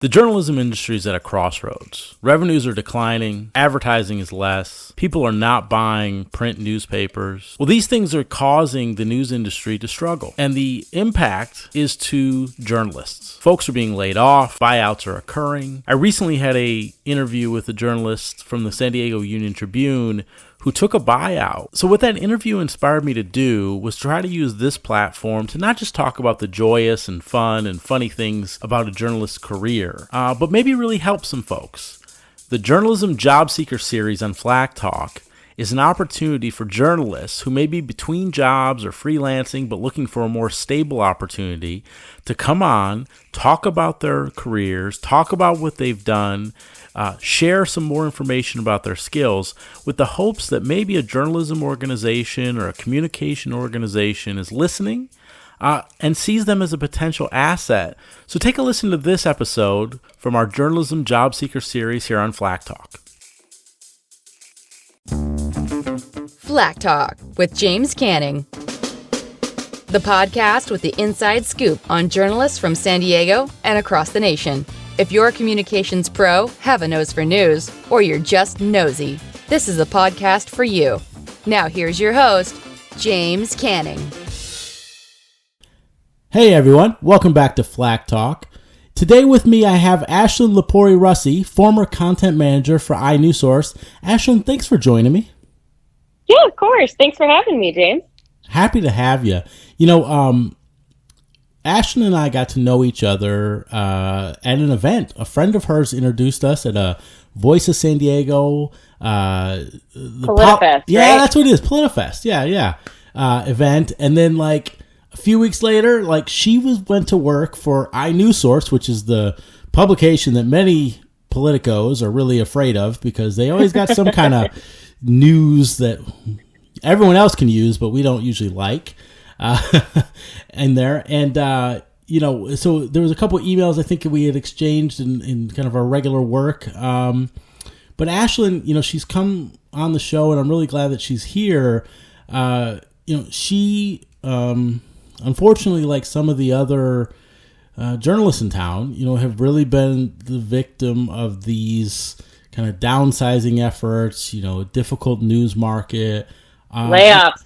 The journalism industry is at a crossroads. Revenues are declining, advertising is less, people are not buying print newspapers. Well, these things are causing the news industry to struggle, and the impact is to journalists. Folks are being laid off, buyouts are occurring. I recently had an interview with a journalist from the San Diego Union Tribune who took a buyout. So what that interview inspired me to do was try to use this platform to not just talk about the joyous and fun and funny things about a journalist's career, but maybe really help some folks. The Journalism Job Seeker series on Flack Talk is an opportunity for journalists who may be between jobs or freelancing but looking for a more stable opportunity to come on, talk about their careers, talk about what they've done, share some more information about their skills with the hopes that maybe a journalism organization or a communication organization is listening and sees them as a potential asset. So take a listen to this episode from our Journalism Job Seeker series here on Flack Talk. Flack Talk with James Canning, the podcast with the inside scoop on journalists from San Diego and across the nation. If you're a communications pro, have a nose for news, or you're just nosy, this is the podcast for you. Now here's your host, James Canning. Hey everyone, welcome back to Flack Talk. Today with me I have Ashlyn Lipori-Russie, former content manager for Inewsource. Ashlyn, thanks for joining me. Yeah, of course. Thanks for having me, James. Happy to have you. You know, Ashlyn and I got to know each other at an event. A friend of hers introduced us at a Voice of San Diego. PolitiFest, yeah, right? That's what it is. PolitiFest. Yeah. Event. And then like a few weeks later, like she went to work for Inewsource, which is the publication that many politicos are really afraid of because they always got some kind of news that everyone else can use, but we don't usually like in there. And, you know, so there was a couple of emails I think we had exchanged in kind of our regular work. But Ashlyn, you know, she's come on the show and I'm really glad that she's here. You know, she, unfortunately, like some of the other journalists in town, you know, have really been the victim of these kind of downsizing efforts, you know, a difficult news market. Layoffs.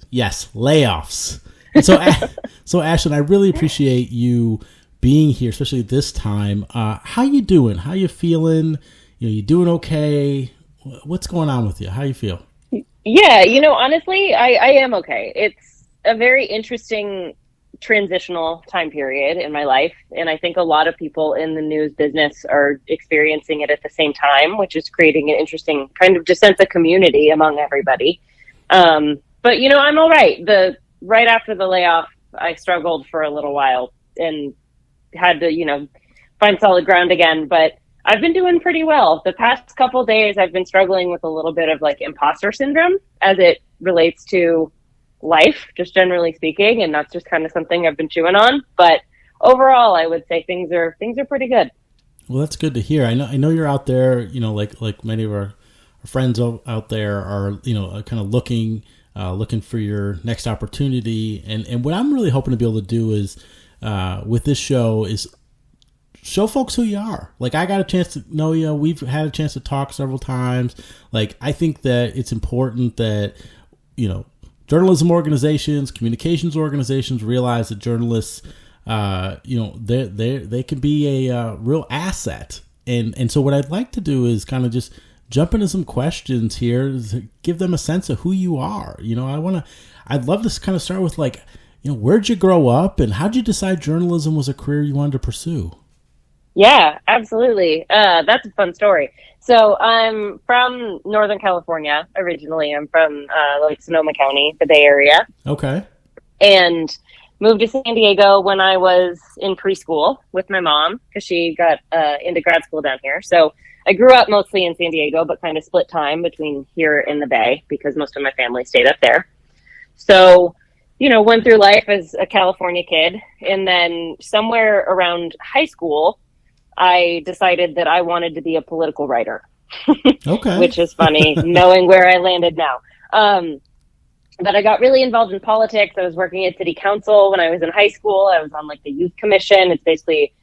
Yes, layoffs. And so Ashlyn, I really appreciate you being here, especially at this time. How you doing? How you feeling? You know, you doing okay? What's going on with you? How you feel? Yeah, you know, honestly, I am okay. It's a very interesting transitional time period in my life, and I think a lot of people in the news business are experiencing it at the same time, which is creating an interesting kind of just sense of community among everybody. But you know, I'm all right. Right after the layoff, I struggled for a little while and had to, you know, find solid ground again, but I've been doing pretty well. The past couple of days I've been struggling with a little bit of like imposter syndrome as it relates to life, just generally speaking, and that's just kind of something I've been chewing on. But overall, I would say things are pretty good. Well, that's good to hear. I know you're out there. You know, like many of our friends out there are, you know, kind of looking for your next opportunity. And what I'm really hoping to be able to do is with this show is show folks who you are. Like, I got a chance to know you. We've had a chance to talk several times. Like, I think that it's important that, you know, journalism organizations, communications organizations realize that journalists, you know, they can be a real asset. And so what I'd like to do is kind of just jump into some questions here to give them a sense of who you are. You know, I'd love to kind of start with like, you know, where'd you grow up and how'd you decide journalism was a career you wanted to pursue? Yeah, absolutely. That's a fun story. So I'm from Northern California originally. I'm from like Sonoma County, the Bay Area. Okay. And moved to San Diego when I was in preschool with my mom because she got into grad school down here. So I grew up mostly in San Diego, but kind of split time between here and the Bay because most of my family stayed up there. So, you know, went through life as a California kid. And then somewhere around high school, I decided that I wanted to be a political writer. Okay. Which is funny, knowing where I landed now. But I got really involved in politics. I was working at city council when I was in high school. I was on like the youth commission. It's basically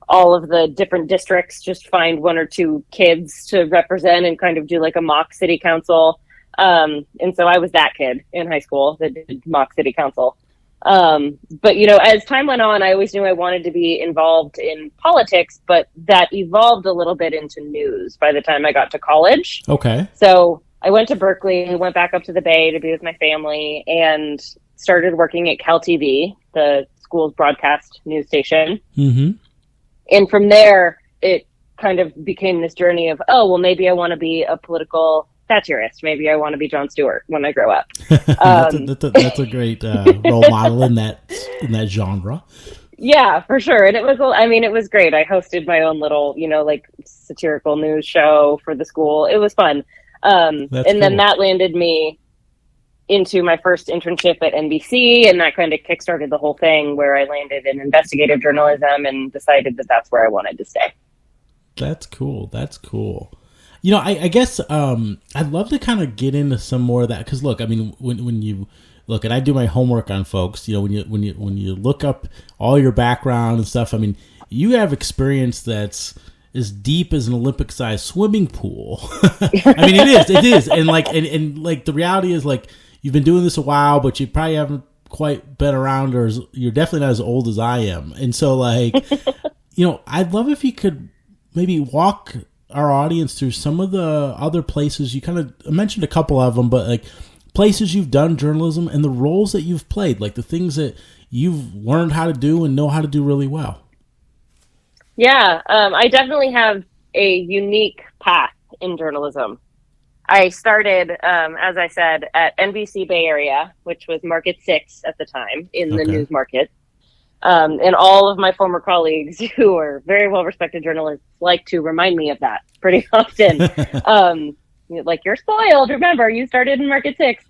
all of the different districts, just find one or two kids to represent and kind of do like a mock city council. And so I was that kid in high school that did mock city council. But, you know, as time went on, I always knew I wanted to be involved in politics, but that evolved a little bit into news by the time I got to college. Okay. So I went to Berkeley, went back up to the Bay to be with my family, and started working at Cal TV, the school's broadcast news station. Mm-hmm. And from there, it kind of became this journey of, oh, well, maybe I want to be a political satirist. Maybe I want to be Jon Stewart when I grow up. That's a great role model in that genre. Yeah, for sure. And it was great. I hosted my own little, you know, like satirical news show for the school. It was fun. And then that landed me into my first internship at NBC, and that kind of kickstarted the whole thing, where I landed in investigative journalism and decided that that's where I wanted to stay. That's cool. You know, I guess I'd love to kind of get into some more of that, because look, I mean, when you look, and I do my homework on folks, you know, when you look up all your background and stuff, I mean, you have experience that's as deep as an Olympic-sized swimming pool. I mean, it is, and like the reality is, like, you've been doing this a while, but you probably haven't quite been around, or you're definitely not as old as I am, and so, like, you know, I'd love if you could maybe walk our audience through some of the other places. You kind of mentioned a couple of them, but like places you've done journalism and the roles that you've played, like the things that you've learned how to do and know how to do really well. Yeah, I definitely have a unique path in journalism. I started, as I said, at NBC Bay Area, which was Market 6 at the time in the news market. And all of my former colleagues, who are very well-respected journalists, like to remind me of that pretty often. Like, you're spoiled. Remember, you started in Market 6.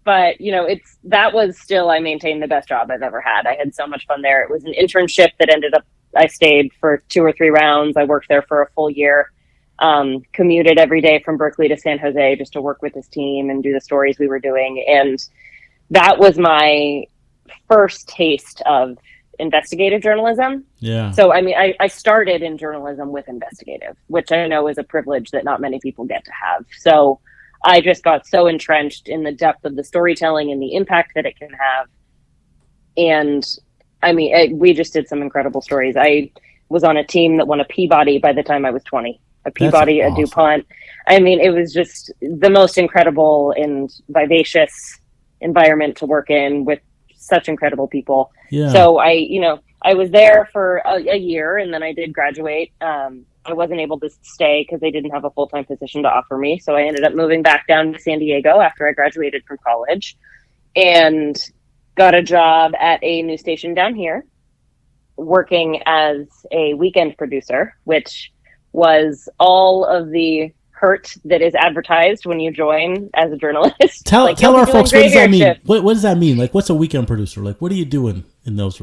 But, you know, that was still, I maintained the best job I've ever had. I had so much fun there. It was an internship that ended up, I stayed for 2 or 3 rounds. I worked there for a full year. Commuted every day from Berkeley to San Jose just to work with this team and do the stories we were doing. And that was my first taste of investigative journalism. Yeah. So, I mean, I started in journalism with investigative, which I know is a privilege that not many people get to have. So I just got so entrenched in the depth of the storytelling and the impact that it can have. And I mean, we just did some incredible stories. I was on a team that won a Peabody by the time I was 20. A Peabody, awesome. A DuPont. I mean, it was just the most incredible and vivacious environment to work in with such incredible people. Yeah. So I was there for a year, and then I did graduate. I wasn't able to stay because they didn't have a full-time position to offer me. So I ended up moving back down to San Diego after I graduated from college and got a job at a news station down here working as a weekend producer, which was all of the hurt that is advertised when you join as a journalist. Tell our folks, what does that mean? What does that mean? Like, what's a weekend producer? Like, what are you doing in those?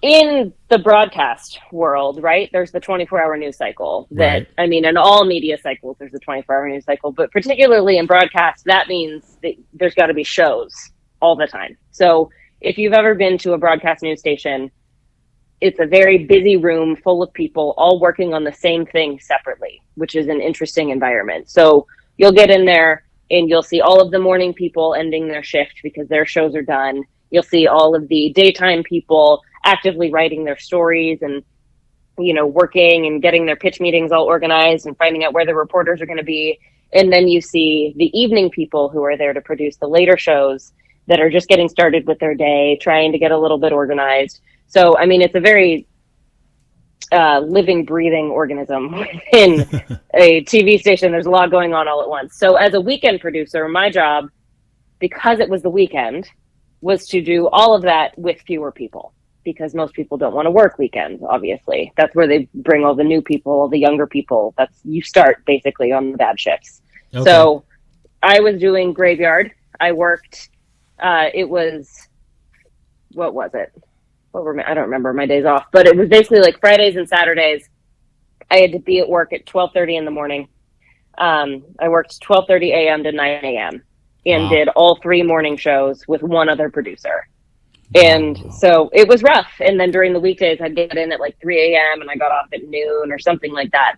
In the broadcast world, right, there's the 24-hour news cycle that, right. I mean, in all media cycles, there's a 24-hour news cycle, but particularly in broadcast, that means that there's got to be shows all the time. So if you've ever been to a broadcast news station, it's a very busy room full of people all working on the same thing separately, which is an interesting environment. So you'll get in there and you'll see all of the morning people ending their shift because their shows are done. You'll see all of the daytime people actively writing their stories and, you know, working and getting their pitch meetings all organized and finding out where the reporters are going to be. And then you see the evening people who are there to produce the later shows that are just getting started with their day, trying to get a little bit organized. So, I mean, it's a very living, breathing organism within a TV station. There's a lot going on all at once. So as a weekend producer, my job, because it was the weekend, was to do all of that with fewer people, because most people don't want to work weekends, obviously. That's where they bring all the new people, all the younger people. You start basically on the bad shifts. Okay. So I was doing graveyard. I worked, it was, what was it? I don't remember my days off, but it was basically like Fridays and Saturdays. I had to be at work at 12:30 in the morning. I worked 12:30 a.m. to 9 a.m. and did all 3 morning shows with one other producer. And so it was rough. And then during the weekdays, I'd get in at like 3 a.m. and I got off at noon or something like that.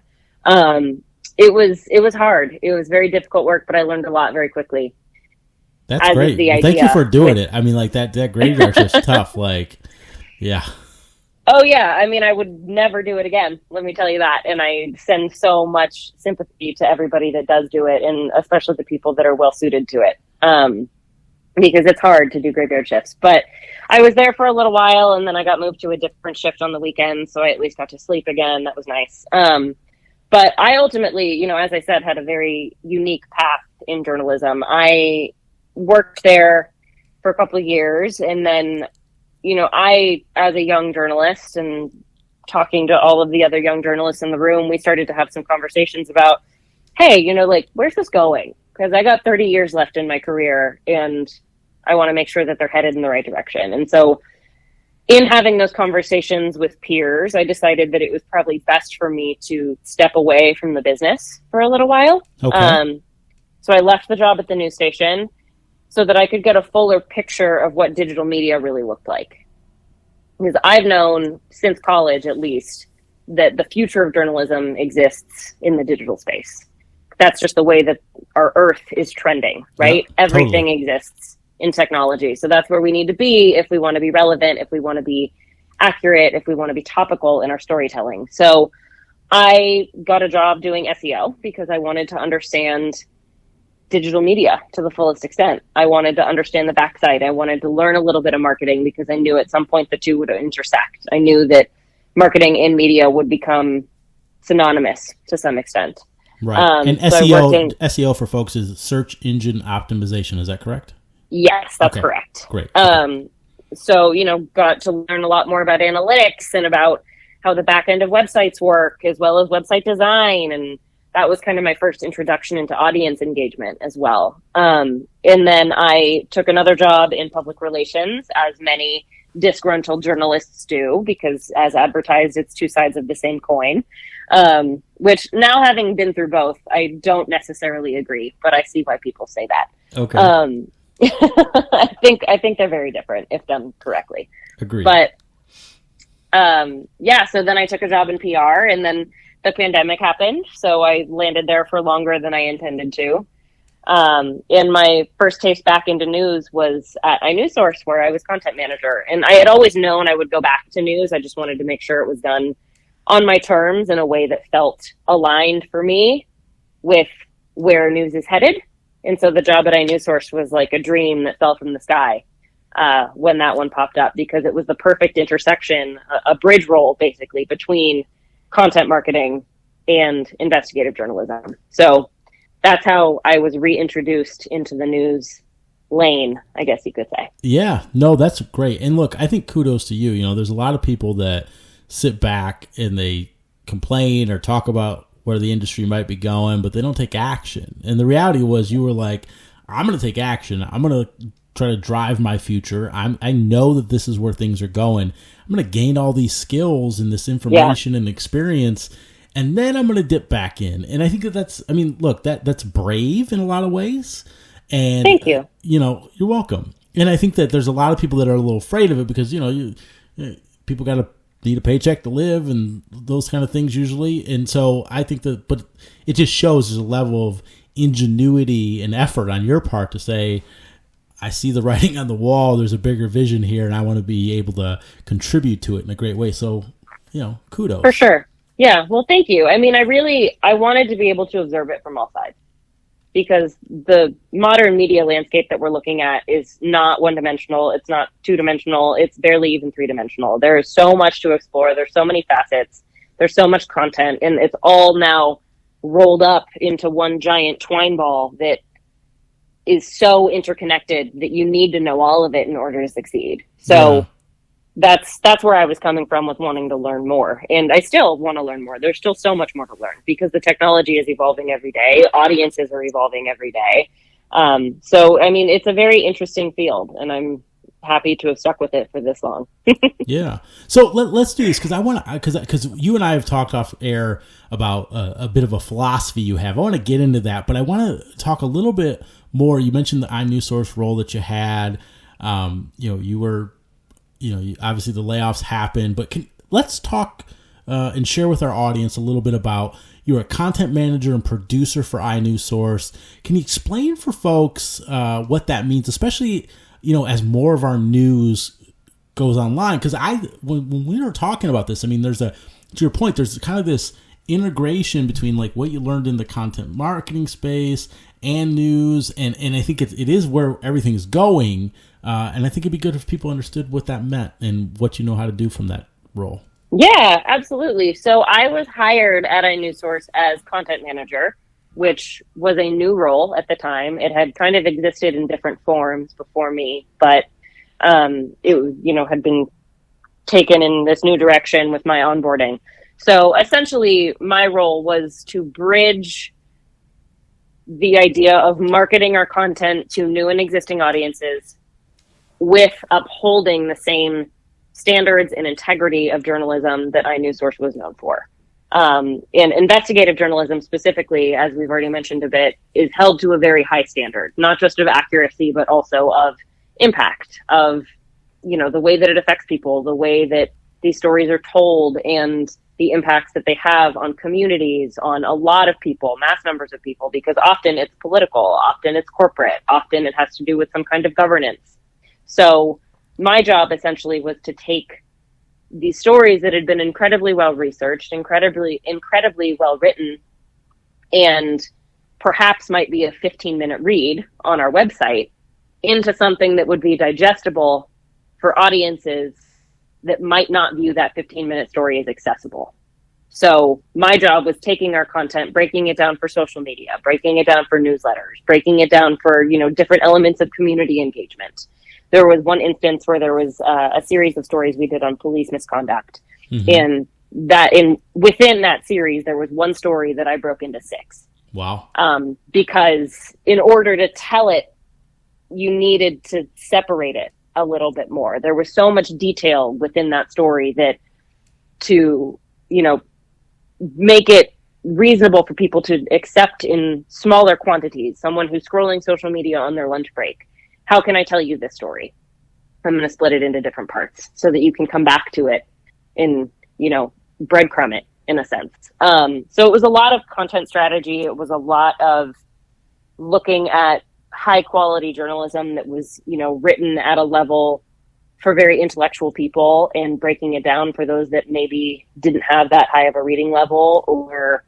It was hard. It was very difficult work, but I learned a lot very quickly. That's great. Well, thank you for doing it. I mean, like that graveyard shift's tough. Like, yeah. Oh yeah. I mean, I would never do it again. Let me tell you that. And I send so much sympathy to everybody that does do it, and especially the people that are well suited to it. Because it's hard to do graveyard shifts. But I was there for a little while, and then I got moved to a different shift on the weekend, so I at least got to sleep again. That was nice. But I ultimately, you know, as I said, had a very unique path in journalism. I worked there for a couple of years, and then, you know, I, as a young journalist and talking to all of the other young journalists in the room, we started to have some conversations about, hey, you know, like, where's this going? Because I got 30 years left in my career, and I want to make sure that they're headed in the right direction. And so in having those conversations with peers, I decided that it was probably best for me to step away from the business for a little while. Okay. So I left the job at the news station so that I could get a fuller picture of what digital media really looked like. Because I've known since college, at least, that the future of journalism exists in the digital space. That's just the way that our earth is trending, right? Yep, Everything totally exists in technology. So that's where we need to be if we want to be relevant, if we want to be accurate, if we want to be topical in our storytelling. So I got a job doing SEO because I wanted to understand digital media to the fullest extent. I wanted to understand the backside. I wanted to learn a little bit of marketing because I knew at some point the two would intersect. I knew that marketing and media would become synonymous to some extent. Right. And SEO for folks is search engine optimization. Is that correct? Yes, that's correct. Great. So, you know, got to learn a lot more about analytics and about how the back end of websites work, as well as website design. And that was kind of my first introduction into audience engagement as well. And then I took another job in public relations, as many disgruntled journalists do, because as advertised, it's two sides of the same coin. Which now, having been through both, I don't necessarily agree, but I see why people say that. Okay. I think they're very different if done correctly. Agreed. But yeah, so then I took a job in PR, and then the pandemic happened, so I landed there for longer than I intended to. And my first taste back into news was at iNewssource, where I was content manager. And I had always known I would go back to news. I just wanted to make sure it was done on my terms in a way that felt aligned for me with where news is headed. And so the job at iNewssource was like a dream that fell from the sky when that one popped up, because it was the perfect intersection, a bridge role basically between content marketing and investigative journalism. So that's how I was reintroduced into the news lane, I guess you could say. Yeah, no, that's great. And look, I think kudos to you. You know, there's a lot of people that sit back and they complain or talk about where the industry might be going, but they don't take action. And the reality was you were like, I'm going to take action. I'm going to try to drive my future. I know that this is where things are going. I'm going to gain all these skills and this information and experience, and then I'm going to dip back in. And I think that's, I mean, look, that's brave in a lot of ways. And thank you. You know, you're welcome. And I think that there's a lot of people that are a little afraid of it because, you know, people got to need a paycheck to live and those kind of things usually. And so I think that, but it just shows there's a level of ingenuity and effort on your part to say, I see the writing on the wall. There's a bigger vision here, and I want to be able to contribute to it in a great way. So, you know, kudos. For sure. Yeah. Well, thank you. I mean, I wanted to be able to observe it from all sides, because the modern media landscape that we're looking at is not one-dimensional. It's not two-dimensional. It's barely even three-dimensional. There is so much to explore. There's so many facets. There's so much content, and it's all now rolled up into one giant twine ball that is so interconnected that you need to know all of it in order to succeed. So that's where I was coming from with wanting to learn more. And I still want to learn more. There's still so much more to learn because the technology is evolving every day. Audiences are evolving every day. So, I mean, it's a very interesting field, and I'm happy to have stuck with it for this long. Yeah. So let's do this, because I want to, because you and I have talked off air about a bit of a philosophy you have. I want to get into that, but I want to talk a little bit more. You mentioned the iNewssource role that you had. You know, you were obviously the layoffs happen, but let's talk and share with our audience a little bit about, you're a content manager and producer for Inewsource. Can you explain for folks what that means, especially, as more of our news goes online? Because when we were talking about this, I mean, to your point, there's kind of this integration between like what you learned in the content marketing space and news, and I think it is where everything is going, and I think it'd be good if people understood what that meant and what you know how to do from that role. Yeah, absolutely. So I was hired at Inewsource as content manager, which was a new role at the time. It had kind of existed in different forms before me, but it had been taken in this new direction with my onboarding. So essentially, my role was to bridge the idea of marketing our content to new and existing audiences with upholding the same standards and integrity of journalism that Inewsource was known for. And investigative journalism specifically, as we've already mentioned a bit, is held to a very high standard, not just of accuracy, but also of impact, of, the way that it affects people, the way that these stories are told, and the impacts that they have on communities, on a lot of people, mass numbers of people, because often it's political, often it's corporate, often it has to do with some kind of governance. So my job essentially was to take these stories that had been incredibly well researched, incredibly well written, and perhaps might be a 15-minute read on our website, into something that would be digestible for audiences that might not view that 15-minute story as accessible. So my job was taking our content, breaking it down for social media, breaking it down for newsletters, breaking it down for, different elements of community engagement. There was one instance where there was a series of stories we did on police misconduct. Mm-hmm. And within that series, there was one story that I broke into 6. Wow. Because in order to tell it, you needed to separate it a little bit more. There was so much detail within that story that to, make it reasonable for people to accept in smaller quantities, someone who's scrolling social media on their lunch break, how can I tell you this story? I'm going to split it into different parts so that you can come back to it and, breadcrumb it in a sense. So it was a lot of content strategy. It was a lot of looking at high quality journalism that was, written at a level for very intellectual people, and breaking it down for those that maybe didn't have that high of a reading level, or,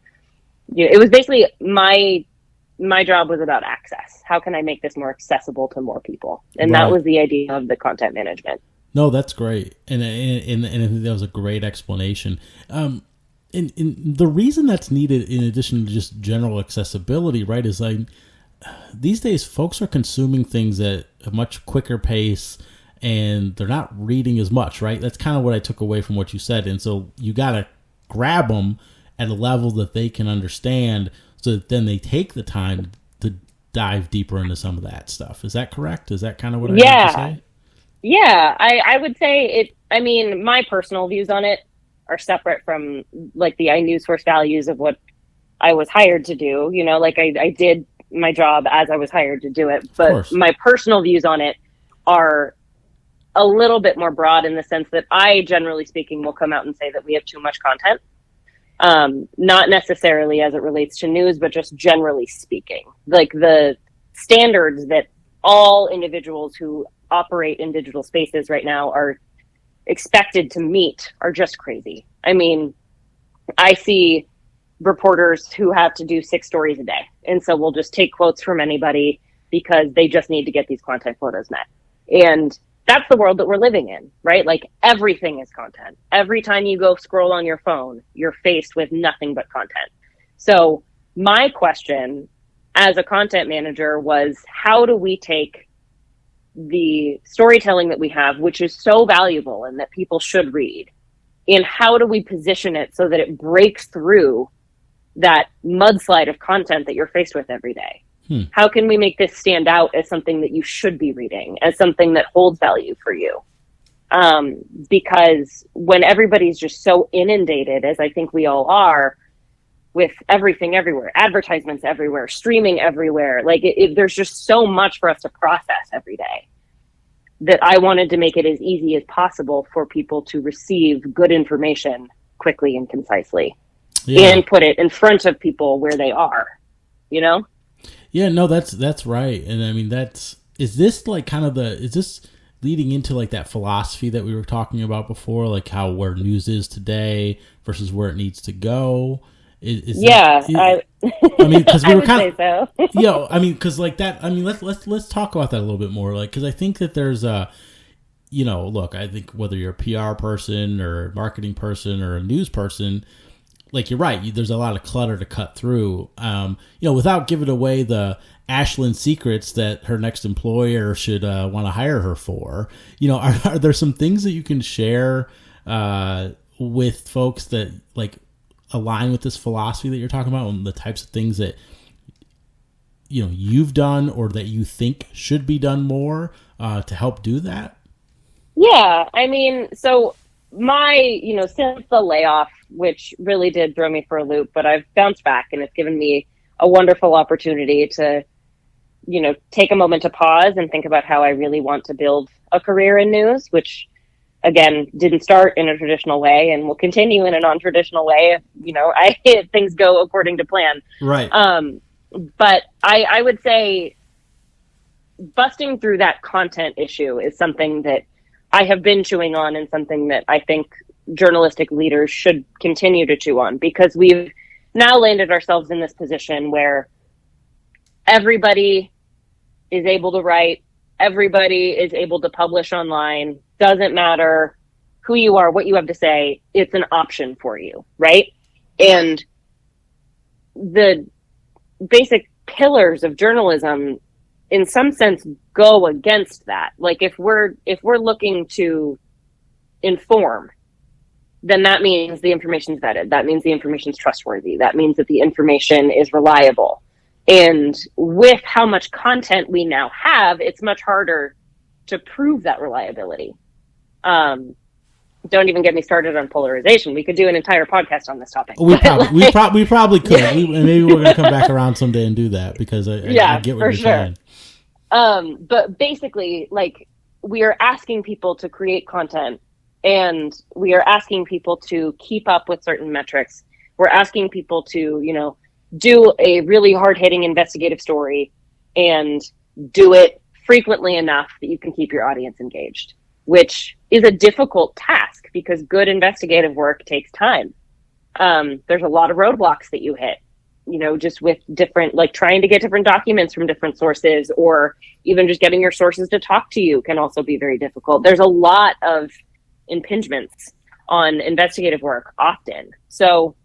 it was basically my job was about access. How can I make this more accessible to more people? And right. That was the idea of the content management. No, that's great. And I think that was a great explanation. And the reason that's needed, in addition to just general accessibility, right, is like these days folks are consuming things at a much quicker pace, and they're not reading as much, right? That's kind of what I took away from what you said. And so you got to grab them at a level that they can understand, so that then they take the time to dive deeper into some of that stuff. Is that correct? Is that kind of what I heard you say? Yeah, I would say it. I mean, my personal views on it are separate from like the Inewsource values of what I was hired to do. I did my job as I was hired to do it, but my personal views on it are a little bit more broad, in the sense that I, generally speaking, will come out and say that we have too much content. Not necessarily as it relates to news, but just generally speaking, like the standards that all individuals who operate in digital spaces right now are expected to meet are just crazy. I mean, I see reporters who have to do 6 stories a day, and so we'll just take quotes from anybody because they just need to get these content quotas met. And that's the world that we're living in, right? Like, everything is content. Every time you go scroll on your phone, you're faced with nothing but content. So my question as a content manager was, how do we take the storytelling that we have, which is so valuable and that people should read, and how do we position it so that it breaks through that mudslide of content that you're faced with every day? How can we make this stand out as something that you should be reading, as something that holds value for you? Because when everybody's just so inundated, as I think we all are, with everything everywhere, advertisements everywhere, streaming everywhere, like there's just so much for us to process every day. that I wanted to make it as easy as possible for people to receive good information quickly and concisely, and put it in front of people where they are, you know? Yeah, no, that's right. And I mean, is this leading into like that philosophy that we were talking about before, like how where news is today versus where it needs to go? I mean, because we were kind of, so. I mean, because like that. I mean, let's talk about that a little bit more, like, because I think that there's look, I think whether you're a PR person or a marketing person or a news person, like, you're right. There's a lot of clutter to cut through. Without giving away the Ashlyn secrets that her next employer should want to hire her for. Are there some things that you can share with folks that like align with this philosophy that you're talking about, and the types of things that you've done or that you think should be done more to help do that? Yeah, I mean, so my, since the layoff, which really did throw me for a loop, but I've bounced back, and it's given me a wonderful opportunity to, take a moment to pause and think about how I really want to build a career in news, which, again, didn't start in a traditional way and will continue in a non-traditional way if, things go according to plan. Right. But I would say busting through that content issue is something that I have been chewing on, and something that I think journalistic leaders should continue to chew on, because we've now landed ourselves in this position where everybody is able to write, everybody is able to publish online. Doesn't matter who you are, what you have to say, it's an option for you, right? And the basic pillars of journalism, in some sense, go against that. Like, if we're looking to inform, then that means the information's vetted. That means the information's trustworthy. That means that the information is reliable. And with how much content we now have, it's much harder to prove that reliability. Don't even get me started on polarization. We could do an entire podcast on this topic. We probably could. Maybe we're going to come back around someday and do that, because I get what you're saying. But basically, like, we are asking people to create content, and we are asking people to keep up with certain metrics. We're asking people to, do a really hard-hitting investigative story and do it frequently enough that you can keep your audience engaged, which is a difficult task because good investigative work takes time. There's a lot of roadblocks that you hit, just with different, like, trying to get different documents from different sources, or even just getting your sources to talk to you can also be very difficult. There's a lot of impingements on investigative work often. So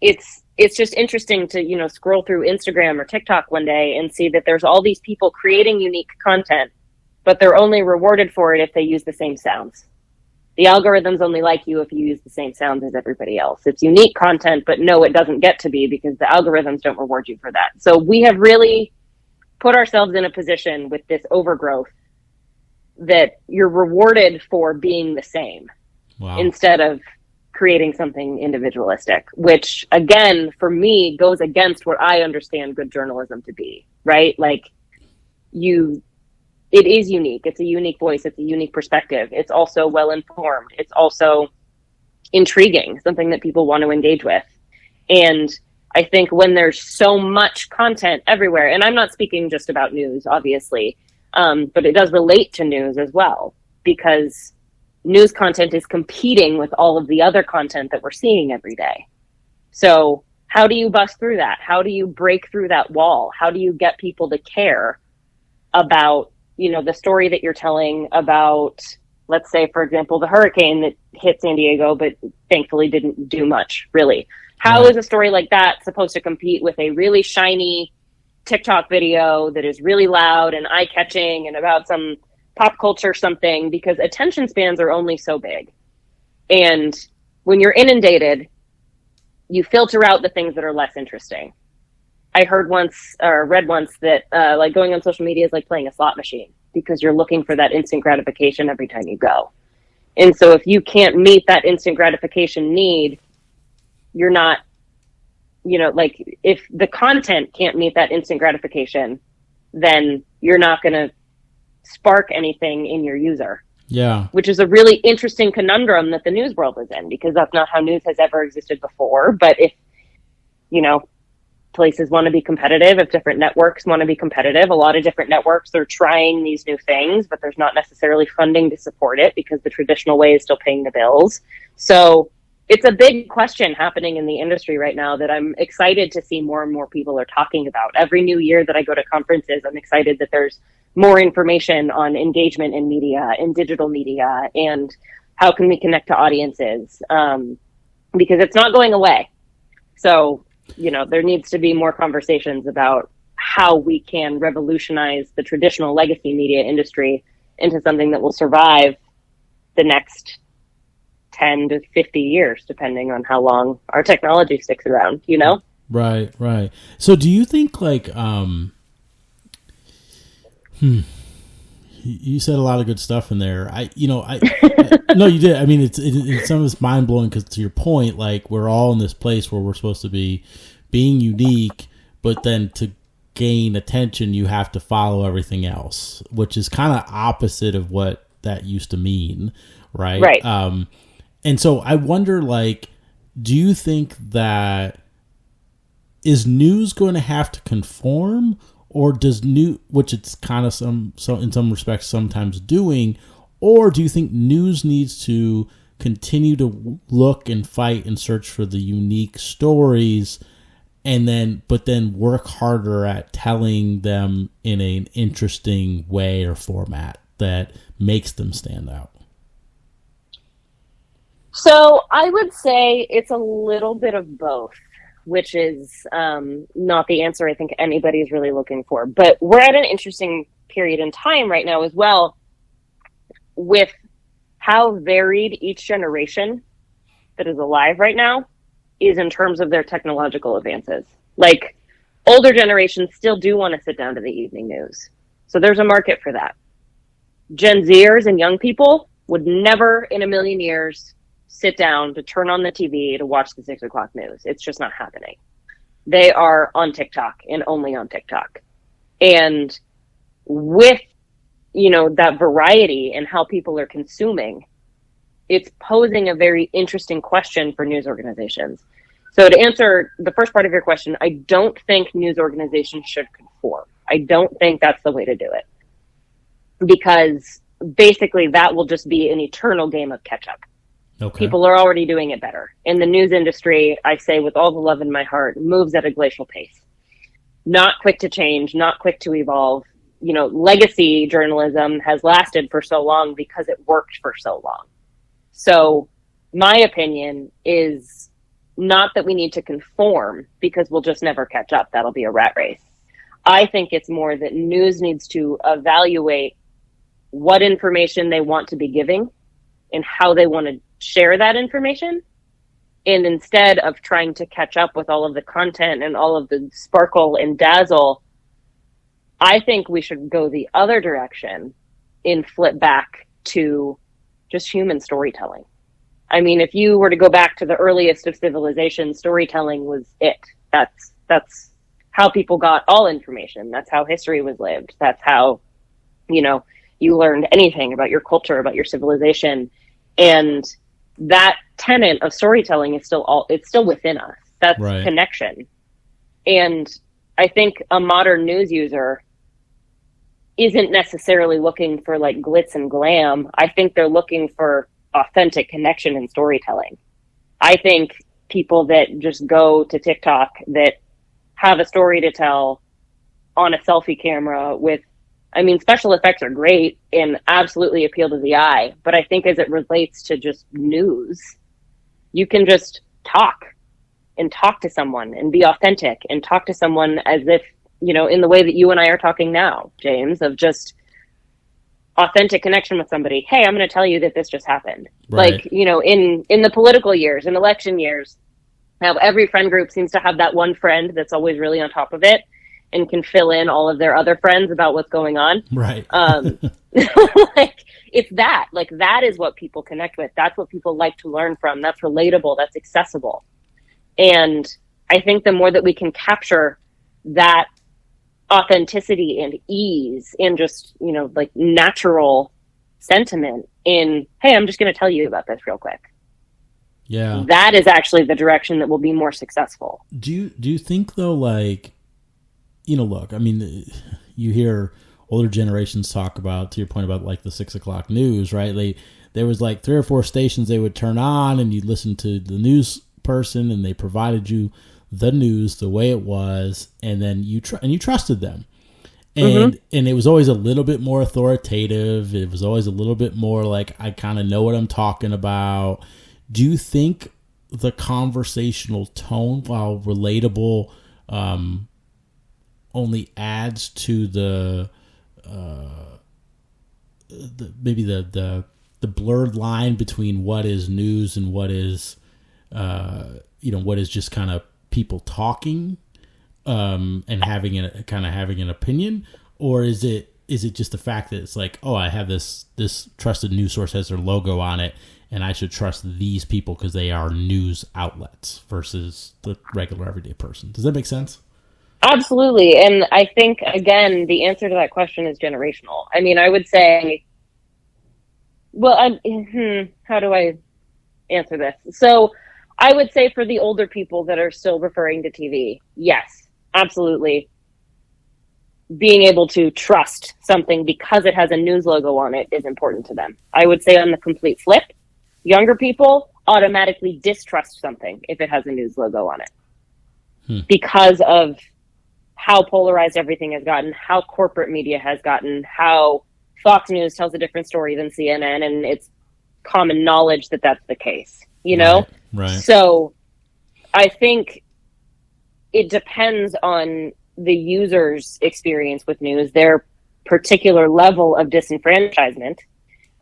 it's just interesting to, scroll through Instagram or TikTok one day and see that there's all these people creating unique content, but they're only rewarded for it if they use the same sounds. The algorithms only like you if you use the same sounds as everybody else. It's unique content, but no, it doesn't get to be, because the algorithms don't reward you for that. So we have really put ourselves in a position with this overgrowth that you're rewarded for being the same. Wow. Instead of creating something individualistic, which, again, for me, goes against what I understand good journalism to be, right? Like, it is unique. It's a unique voice. It's a unique perspective. It's also well-informed. It's also intriguing, something that people want to engage with. And I think when there's so much content everywhere, and I'm not speaking just about news, obviously, but it does relate to news as well, because news content is competing with all of the other content that we're seeing every day. So how do you bust through that? How do you break through that wall? How do you get people to care about, the story that you're telling about, let's say, for example, the hurricane that hit San Diego, but thankfully didn't do much, really? How is a story like that supposed to compete with a really shiny TikTok video that is really loud and eye-catching and about some pop culture something? Because attention spans are only so big. And when you're inundated, you filter out the things that are less interesting. I heard once, or read once, that like going on social media is like playing a slot machine, because you're looking for that instant gratification every time you go. And so if you can't meet that instant gratification need, you're not, like, if the content can't meet that instant gratification, then you're not going to spark anything in your user. Yeah. Which is a really interesting conundrum that the news world is in, because that's not how news has ever existed before. But if, places want to be competitive, if different networks want to be competitive, a lot of different networks are trying these new things, but there's not necessarily funding to support it because the traditional way is still paying the bills. So it's a big question happening in the industry right now that I'm excited to see more and more people are talking about. Every new year that I go to conferences, I'm excited that there's more information on engagement in media, in digital media, and how can we connect to audiences, because it's not going away. So, there needs to be more conversations about how we can revolutionize the traditional legacy media industry into something that will survive the next 10 to 50 years, depending on how long our technology sticks around, Right. So do you think you said a lot of good stuff in there. No, you did. I mean, it's some of it's mind blowing because to your point, like we're all in this place where we're supposed to be being unique, but then to gain attention, you have to follow everything else, which is kind of opposite of what that used to mean, right? Right. And so I wonder, do you think that is news going to have to conform? Or does which it's kind of in some respects sometimes doing, or do you think news needs to continue to look and fight and search for the unique stories, but then work harder at telling them in an interesting way or format that makes them stand out? So I would say it's a little bit of both, which is not the answer I think anybody's really looking for. But we're at an interesting period in time right now as well, with how varied each generation that is alive right now is in terms of their technological advances. Like, older generations still do want to sit down to the evening news. So there's a market for that. Gen Zers and young people would never in a million years sit down to turn on the TV to watch the 6 o'clock news. It's just not happening. They are on TikTok and only on TikTok. And with, that variety in how people are consuming, it's posing a very interesting question for news organizations. So to answer the first part of your question, I don't think news organizations should conform. I don't think that's the way to do it. Because basically that will just be an eternal game of catch up. Okay. People are already doing it better. In the news industry, I say with all the love in my heart, moves at a glacial pace. Not quick to change, not quick to evolve. Legacy journalism has lasted for so long because it worked for so long. So my opinion is not that we need to conform because we'll just never catch up. That'll be a rat race. I think it's more that news needs to evaluate what information they want to be giving and how they want to share that information. And instead of trying to catch up with all of the content and all of the sparkle and dazzle, I think we should go the other direction and flip back to just human storytelling. I mean, if you were to go back to the earliest of civilization, storytelling was it. That's how people got all information. That's how history was lived. That's how, you learned anything about your culture, about your civilization. And that tenet of storytelling is still within us. That's right. Connection. And I think a modern news user isn't necessarily looking for like glitz and glam. I think they're looking for authentic connection and storytelling. I think people that just go to TikTok that have a story to tell on a selfie camera with, special effects are great and absolutely appeal to the eye. But I think as it relates to just news, you can just talk to someone and be authentic and talk to someone as if, in the way that you and I are talking now, James, of just authentic connection with somebody. Hey, I'm going to tell you that this just happened. Right. Like, in the political years, in election years, how every friend group seems to have that one friend that's always really on top of it and can fill in all of their other friends about what's going on. Right. It's that. Like, that is what people connect with. That's what people like to learn from. That's relatable. That's accessible. And I think the more that we can capture that authenticity and ease and just, like natural sentiment in, hey, I'm just going to tell you about this real quick. Yeah. That is actually the direction that will be more successful. Do you think though, like, look, I mean, you hear older generations talk about, to your point about like the 6 o'clock news, right? There was like 3 or 4 stations they would turn on and you'd listen to the news person and they provided you the news the way it was, and then you trusted them. And it was always a little bit more authoritative. It was always a little bit more like, I kind of know what I'm talking about. Do you think the conversational tone, while relatable, only adds to the blurred line between what is news and what is what is just kind of people talking and having an opinion? Or is it just the fact that it's like, oh, I have this trusted news source has their logo on it, and I should trust these people because they are news outlets versus the regular everyday person? Does that make sense? Absolutely. And I think, again, the answer to that question is generational. I mean, I would say, well, how do I answer this? So I would say for the older people that are still referring to TV, yes, absolutely. Being able to trust something because it has a news logo on it is important to them. I would say on the complete flip, younger people automatically distrust something if it has a news logo on it because of how polarized everything has gotten, how corporate media has gotten, how Fox News tells a different story than CNN, and it's common knowledge that that's the case, Right. So I think it depends on the user's experience with news, their particular level of disenfranchisement.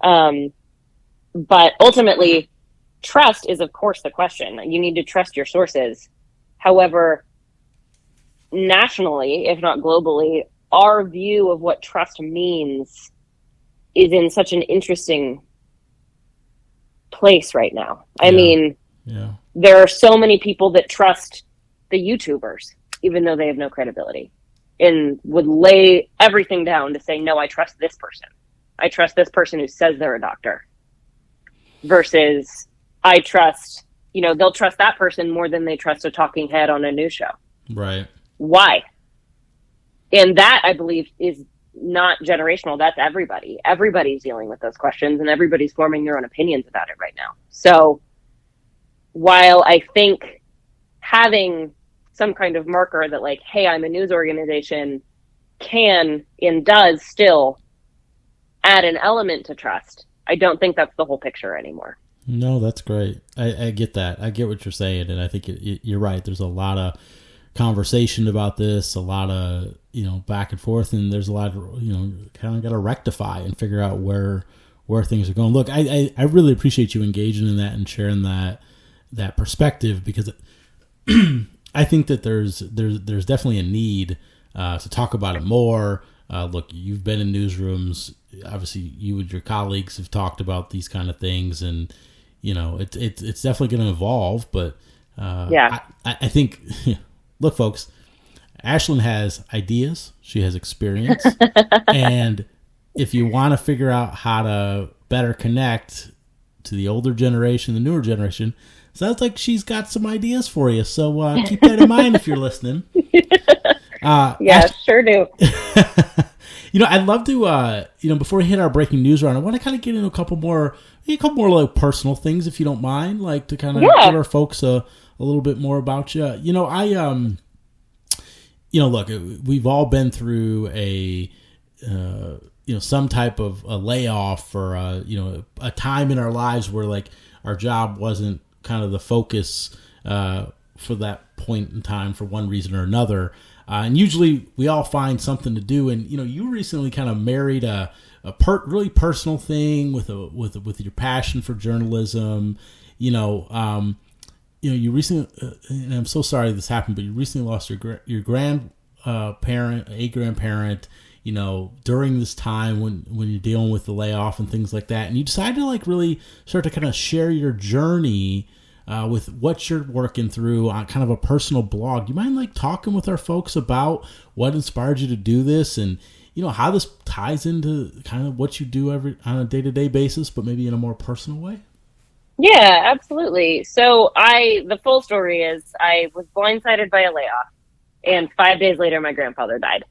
But ultimately, trust is, of course, the question. You need to trust your sources. However, nationally, if not globally, our view of what trust means is in such an interesting place right now. I mean, there are so many people that trust the YouTubers, even though they have no credibility, and would lay everything down to say, no, I trust this person. I trust this person who says they're a doctor. Versus I trust, they'll trust that person more than they trust a talking head on a news show. Right. Why? And that, I believe, is not generational. That's everybody. Everybody's dealing with those questions, and everybody's forming their own opinions about it right now. So while I think having some kind of marker that, like, hey, I'm a news organization, can and does still add an element to trust, I don't think that's the whole picture anymore. No, that's great. I get that. I get what you're saying, and I think you're right. There's a lot of conversation about this, a lot of back and forth, and there's a lot of kind of got to rectify and figure out where things are going. Look, I really appreciate you engaging in that and sharing that perspective, because I think that there's definitely a need to talk about it more. Look, you've been in newsrooms. Obviously, you and your colleagues have talked about these kind of things, and it's definitely going to evolve. But I think, look, folks, Ashlyn has ideas. She has experience, and if you want to figure out how to better connect to the older generation, the newer generation, sounds like she's got some ideas for you. So keep that in mind if you're listening. Sure do. I'd love to, before we hit our breaking news round, I want to kind of get into a couple more like personal things, if you don't mind, like to kind of give our folks a little bit more about you. Look, we've all been through some type of a layoff or a time in our lives where like our job wasn't kind of the focus for that point in time for one reason or another. And usually we all find something to do. And, you recently kind of married a really personal thing with your passion for journalism. You recently, and I'm so sorry this happened, but you recently lost your grandparent, during this time when you're dealing with the layoff and things like that. And you decided to like really start to kind of share your journey with what you're working through on kind of a personal blog. Do you mind talking with our folks about what inspired you to do this and how this ties into kind of what you do on a day-to-day basis, but maybe in a more personal way? Yeah, absolutely. So the full story is I was blindsided by a layoff, and 5 days later, my grandfather died.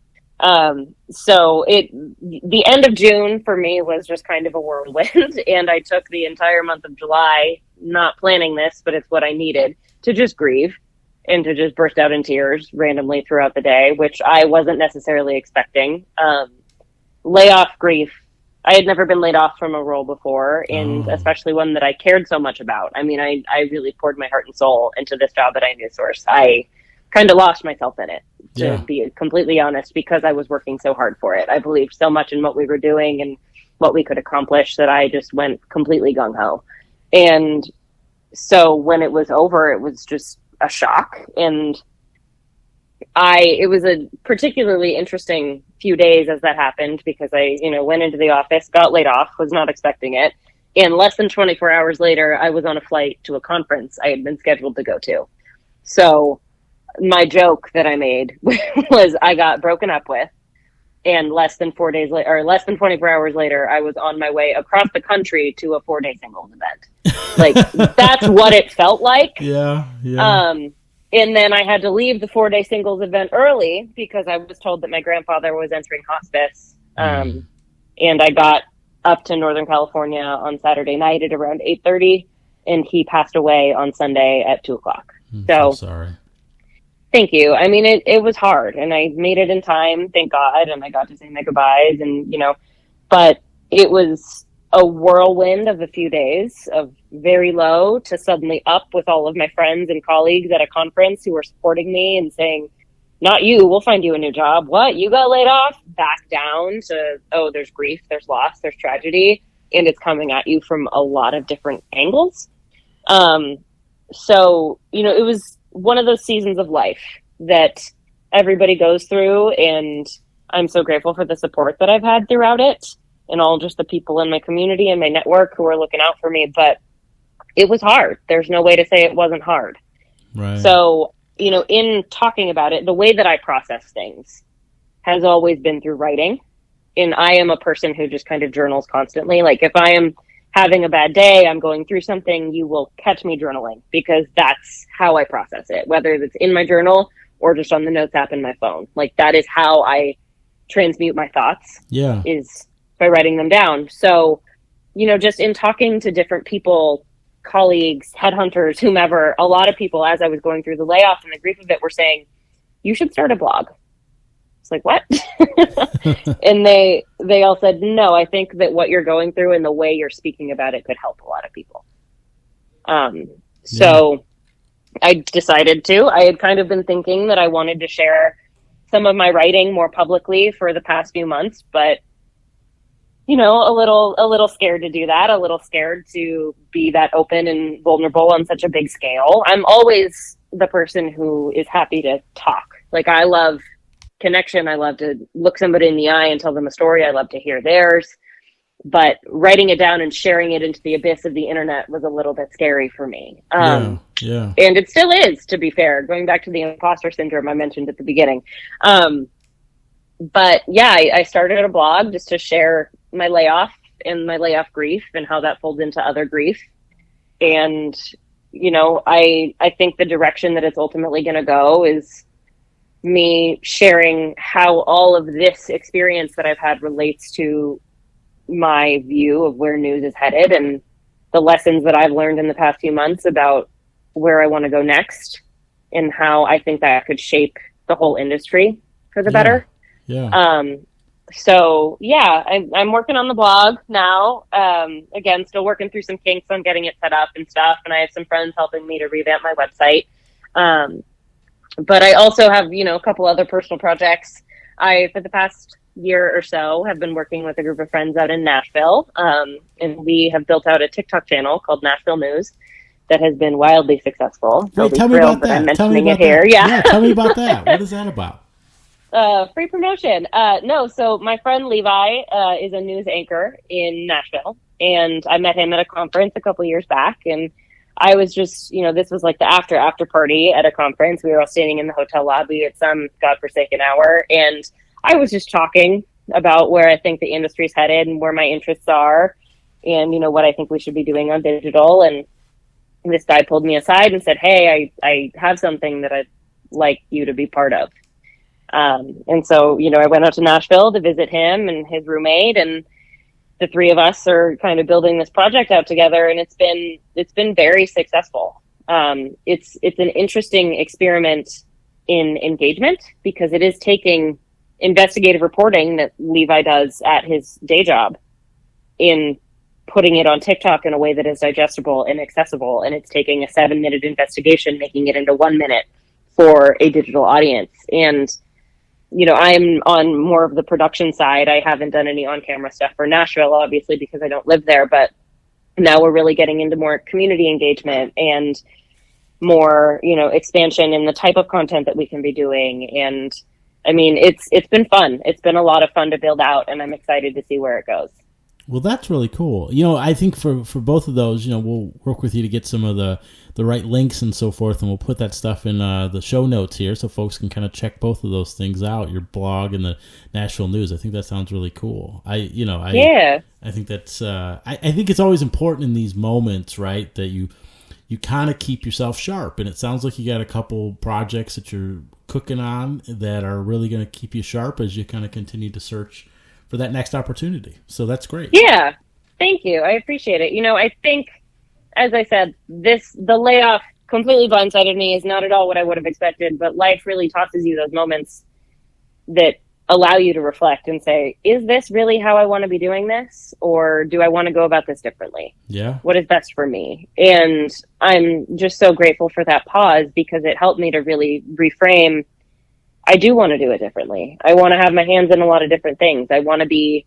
So the end of June for me was just kind of a whirlwind, and I took the entire month of July, not planning this, but it's what I needed to just grieve and to just burst out in tears randomly throughout the day, which I wasn't necessarily expecting. Layoff grief. I had never been laid off from a role before, and especially one that I cared so much about. I mean, I really poured my heart and soul into this job at Inewsource. I kind of lost myself in it, to be completely honest, because I was working so hard for it. I believed so much in what we were doing and what we could accomplish that I just went completely gung-ho. And so when it was over, it was just a shock. And it was a particularly interesting few days as that happened, because I, went into the office, got laid off, was not expecting it. And less than 24 hours later, I was on a flight to a conference I had been scheduled to go to. So my joke that I made was I got broken up with, and less than 24 hours later, I was on my way across the country to a 4-day singles event. That's what it felt like. Yeah. And then I had to leave the 4-day singles event early because I was told that my grandfather was entering hospice. And I got up to Northern California on Saturday night at around 8:30, and he passed away on Sunday at 2:00. So sorry. Thank you. I mean, it was hard, and I made it in time, thank God, and I got to say my goodbyes, and, but it was a whirlwind of a few days of very low to suddenly up with all of my friends and colleagues at a conference who were supporting me and saying, not you, we'll find you a new job. What? You got laid off? Back down to, there's grief, there's loss, there's tragedy, and it's coming at you from a lot of different angles. So, it was one of those seasons of life that everybody goes through, and I'm so grateful for the support that I've had throughout it, and all just the people in my community and my network who are looking out for me. But it was hard. There's no way to say it wasn't hard. Right. So, in talking about it, the way that I process things has always been through writing. And I am a person who just kind of journals constantly. Like, if I am having a bad day, I'm going through something, you will catch me journaling, because that's how I process it, whether it's in my journal or just on the notes app in my phone. Like, that is how I transmute my thoughts. Yeah. Is by writing them down. So, just in talking to different people, colleagues, headhunters, whomever, a lot of people, as I was going through the layoff and the grief of it, were saying, you should start a blog. It's like, what? And they all said, no, I think that what you're going through and the way you're speaking about it could help a lot of people. So I decided to. I had kind of been thinking that I wanted to share some of my writing more publicly for the past few months, but a little scared to do that, a little scared to be that open and vulnerable on such a big scale. I'm always the person who is happy to talk. Like, I love connection. I love to look somebody in the eye and tell them a story. I love to hear theirs. But writing it down and sharing it into the abyss of the internet was a little bit scary for me. Yeah. And it still is, to be fair, going back to the imposter syndrome I mentioned at the beginning. But yeah, I started a blog just to share my layoff and my layoff grief and how that folds into other grief. And, I think the direction that it's ultimately going to go is me sharing how all of this experience that I've had relates to my view of where news is headed and the lessons that I've learned in the past few months about where I want to go next and how I think that could shape the whole industry for the better. Yeah. So yeah, I'm working on the blog now. Again, still working through some kinks on getting it set up and stuff. And I have some friends helping me to revamp my website. But I also have, a couple other personal projects. For the past year or so, have been working with a group of friends out in Nashville. And we have built out a TikTok channel called Nashville News that has been wildly successful. Wait, tell me about that. I'm mentioning it here. Yeah, tell me about that. What is that about? Free promotion. No, so my friend Levi is a news anchor in Nashville, and I met him at a conference a couple years back, and I was just, this was like the after party at a conference. We were all standing in the hotel lobby at some godforsaken hour. And I was just talking about where I think the industry's headed and where my interests are and, what I think we should be doing on digital. And this guy pulled me aside and said, hey, I have something that I'd like you to be part of. And so, I went out to Nashville to visit him and his roommate, and the three of us are kind of building this project out together, and it's been very successful. It's an interesting experiment in engagement because it is taking investigative reporting that Levi does at his day job in putting it on TikTok in a way that is digestible and accessible. And it's taking a 7-minute investigation, making it into 1 minute for a digital audience. And, I'm on more of the production side. I haven't done any on-camera stuff for Nashville, obviously, because I don't live there. But now we're really getting into more community engagement and more, expansion in the type of content that we can be doing. And I mean, it's been fun. It's been a lot of fun to build out, and I'm excited to see where it goes. Well, that's really cool. I think for both of those, we'll work with you to get some of the right links and so forth, and we'll put that stuff in the show notes here so folks can kind of check both of those things out, your blog and the Nashville News. I think that sounds really cool. I think that's I think it's always important in these moments, right, that you kind of keep yourself sharp. And it sounds like you got a couple projects that you're cooking on that are really going to keep you sharp as you kind of continue to search for that next opportunity. So that's great. Yeah. Thank you. I appreciate it. I think, as I said, the layoff completely blindsided me. Is not at all what I would have expected, but life really tosses you those moments that allow you to reflect and say, is this really how I want to be doing this? Or do I want to go about this differently? Yeah. What is best for me? And I'm just so grateful for that pause because it helped me to really reframe. I do want to do it differently. I want to have my hands in a lot of different things. I want to be,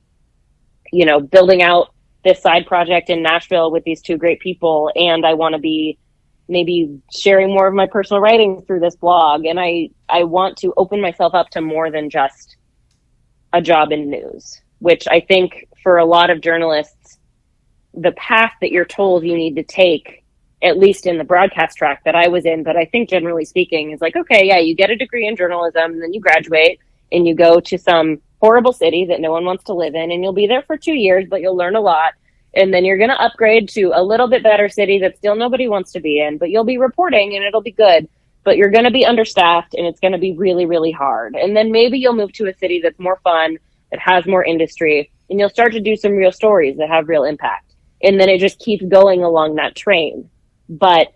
building out this side project in Nashville with these two great people. And I want to be maybe sharing more of my personal writing through this blog. And I want to open myself up to more than just a job in news, which I think for a lot of journalists, the path that you're told you need to take, at least in the broadcast track that I was in, but I think generally speaking is like, okay, yeah, you get a degree in journalism and then you graduate and you go to some horrible city that no one wants to live in and you'll be there for 2 years, but you'll learn a lot. And then you're going to upgrade to a little bit better city that still nobody wants to be in, but you'll be reporting and it'll be good, but you're going to be understaffed and it's going to be really, really hard. And then maybe you'll move to a city that's more fun, that has more industry, and you'll start to do some real stories that have real impact. And then it just keeps going along that train. But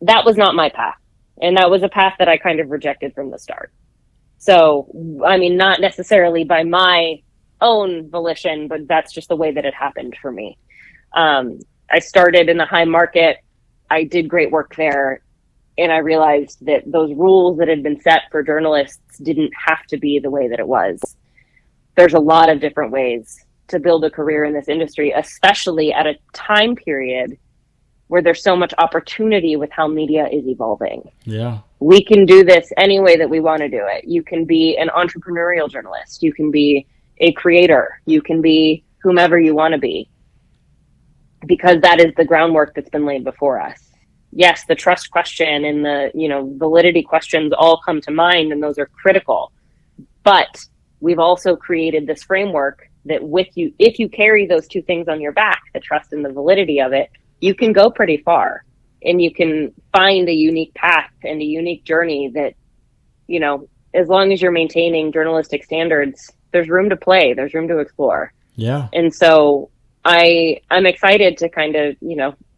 that was not my path. And that was a path that I kind of rejected from the start. So, I mean, not necessarily by my own volition, but that's just the way that it happened for me. I started in the high market. I did great work there. And I realized that those rules that had been set for journalists didn't have to be the way that it was. There's a lot of different ways to build a career in this industry, especially at a time period where there's so much opportunity with how media is evolving. Yeah. We can do this any way that we want to do it. You can be an entrepreneurial journalist. You can be a creator. You can be whomever you want to be, because that is the groundwork that's been laid before us. Yes, the trust question and the, validity questions all come to mind, and those are critical. But we've also created this framework that if you carry those two things on your back, the trust and the validity of it, you can go pretty far and you can find a unique path and a unique journey that, as long as you're maintaining journalistic standards, there's room to play, there's room to explore. Yeah. And so I'm excited to kind of,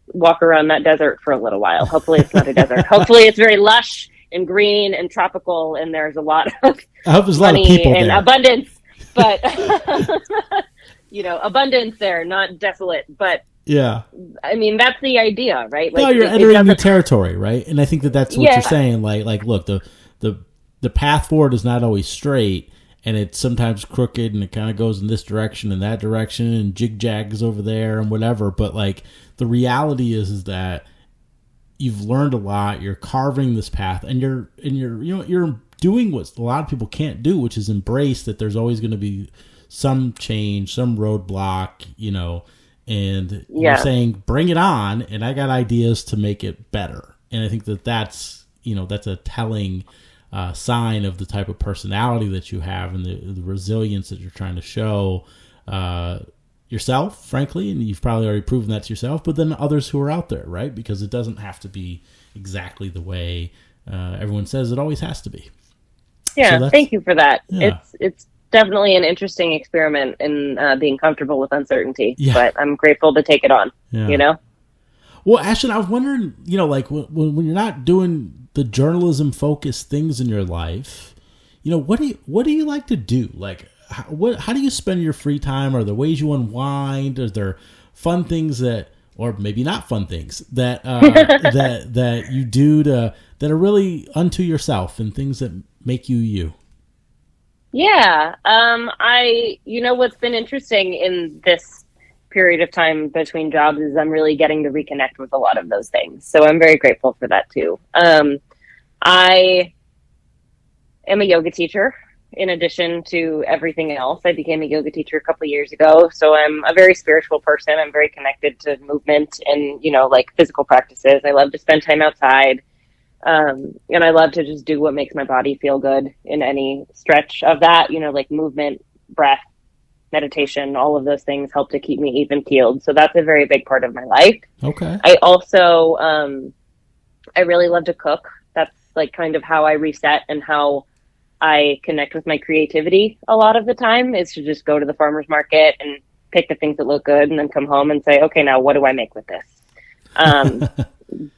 walk around that desert for a little while. Hopefully it's not a desert. Hopefully it's very lush and green and tropical, and there's a lot of I hope there's a lot of money people and there. abundance, but abundance there, not desolate. But yeah, I mean, that's the idea, right? No, you're entering new territory, right? And I think that's what you're saying. Like, look, the path forward is not always straight, and it's sometimes crooked, and it kind of goes in this direction and that direction, and jig-jags over there and whatever. But like, the reality is that you've learned a lot. You're carving this path, and you're doing what a lot of people can't do, which is embrace that there's always going to be some change, some roadblock, and you're saying, bring it on, and I got ideas to make it better. And I think that's a telling sign of the type of personality that you have and the resilience that you're trying to show yourself, frankly, and you've probably already proven that to yourself, but then others who are out there, right? Because it doesn't have to be exactly the way everyone says it always has to be. Yeah, so thank you for that. Yeah. It's definitely an interesting experiment in being comfortable with uncertainty, but I'm grateful to take it on, Well, Ashlyn, I was wondering, like when you're not doing the journalism focused things in your life, what do you like to do? Like, how do you spend your free time? Are there ways you unwind? Are there fun things or maybe not fun things that that you do that are really unto yourself and things that make you? Yeah. What's been interesting in this period of time between jobs is I'm really getting to reconnect with a lot of those things. So I'm very grateful for that too. I am a yoga teacher. In addition to everything else, I became a yoga teacher a couple of years ago. So I'm a very spiritual person. I'm very connected to movement and, physical practices. I love to spend time outside. And I love to just do what makes my body feel good in any stretch of that, like movement, breath, meditation, all of those things help to keep me even keeled. So that's a very big part of my life. Okay. I also, I really love to cook. That's like kind of how I reset and how I connect with my creativity a lot of the time is to just go to the farmer's market and pick the things that look good and then come home and say, okay, now what do I make with this?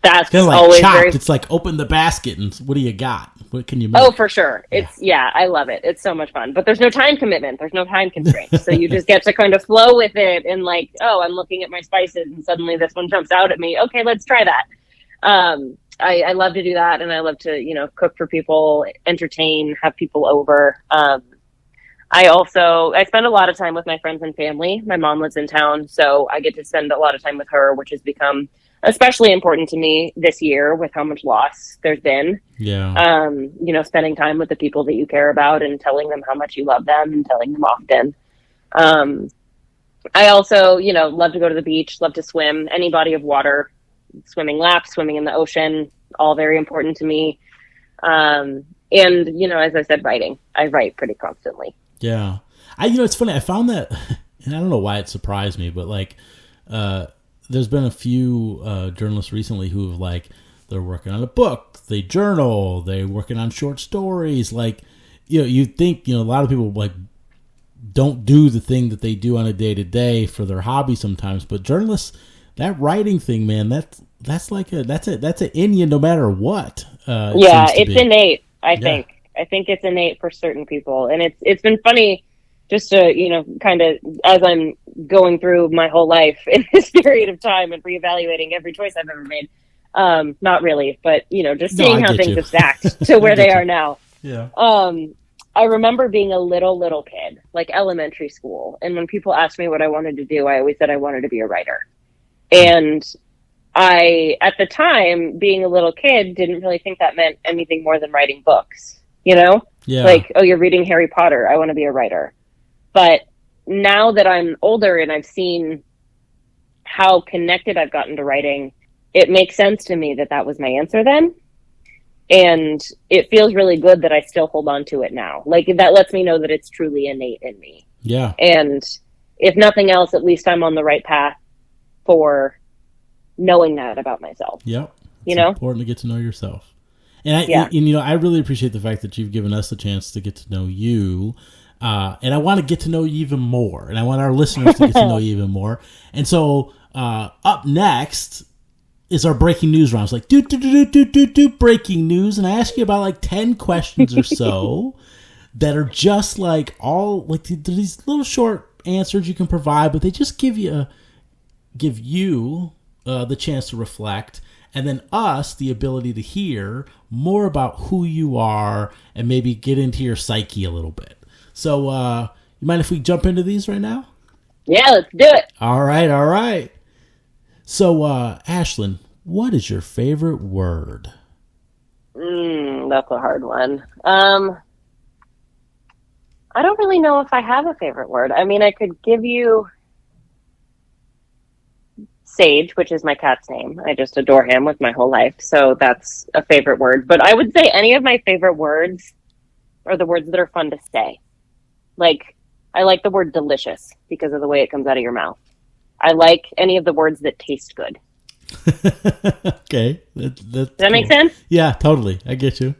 That's like always Chopped. It's like open the basket and what do you got? What can you make? Oh, for sure. I love it. It's so much fun, but there's no time commitment. There's no time constraint. So you just get to kind of flow with it and like, oh, I'm looking at my spices and suddenly this one jumps out at me. Okay, let's try that. I love to do that, and I love to, cook for people, entertain, have people over. I spend a lot of time with my friends and family. My mom lives in town, so I get to spend a lot of time with her, which has become especially important to me this year with how much loss there's been. Yeah. Spending time with the people that you care about and telling them how much you love them and telling them often. I also, love to go to the beach, love to swim, any body of water. Swimming laps, swimming in the ocean, all very important to me. And, as I said, writing. I write pretty constantly. Yeah. It's funny. I found that, and I don't know why it surprised me, but there's been a few journalists recently who have they're working on a book, they journal, they're working on short stories. You think, a lot of people don't do the thing that they do on a day to day for their hobby sometimes, but journalists, that writing thing, man, that's an in you no matter what. It's innate. I think it's innate for certain people, and it's been funny just to kind of as I'm going through my whole life in this period of time and reevaluating every choice I've ever made. Not really, but just seeing how things have stacked to where they are now. Yeah. I remember being a little kid, like elementary school, and when people asked me what I wanted to do, I always said I wanted to be a writer. And I, at the time, being a little kid, didn't really think that meant anything more than writing books, Yeah. Like, oh, you're reading Harry Potter, I want to be a writer. But now that I'm older and I've seen how connected I've gotten to writing, it makes sense to me that was my answer then. And it feels really good that I still hold on to it now. That lets me know that it's truly innate in me. Yeah. And if nothing else, at least I'm on the right path for knowing that about myself. Yep. It's important to get to know yourself. And I really appreciate the fact that you've given us the chance to get to know you. And I want to get to know you even more. And I want our listeners to get to know you even more. And so up next is our breaking news round. It's do breaking news. And I ask you about 10 questions or so that are just these little short answers you can provide, but they just give you the chance to reflect, and then us the ability to hear more about who you are and maybe get into your psyche a little bit. So you mind if we jump into these right now? Yeah, let's do it. All right. So Ashlyn, what is your favorite word? That's a hard one. I don't really know if I have a favorite word. I mean, I could give you... Sage, which is my cat's name. I just adore him with my whole life. So that's a favorite word. But I would say any of my favorite words are the words that are fun to say. Like, I like the word delicious because of the way it comes out of your mouth. I like any of the words that taste good. Okay. Does that make sense? Yeah, totally. I get you.